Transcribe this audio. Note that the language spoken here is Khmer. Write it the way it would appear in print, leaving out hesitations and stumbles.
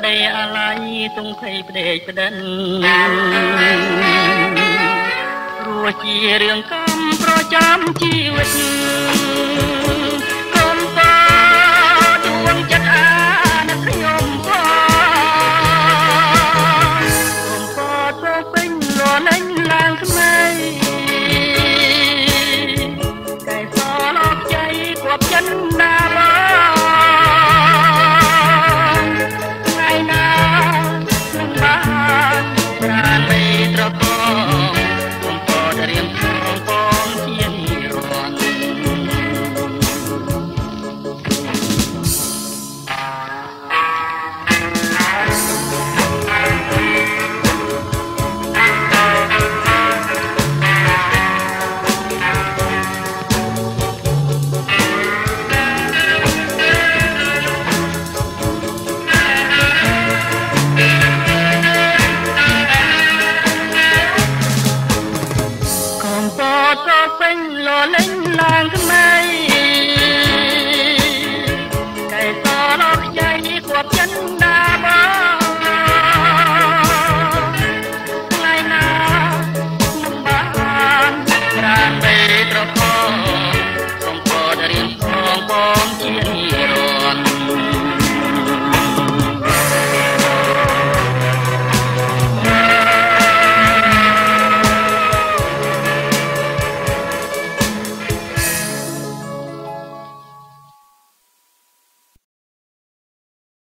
ដីអាឡ័យទងភ័យផ្ដេកផ្ដិនព្រោះជារឿងកម្មប្រចាំជីវិតគុំក៏ដួងចិត្តអាណខ្ញុំផងគុំក៏ទៅពេញលលេងឡើងថ្មីតែសឡប់ใจគប់ចិនណាបងថ្ងៃណានឹងបានប្រាណបីត្រកងគុំក៏រៀងផង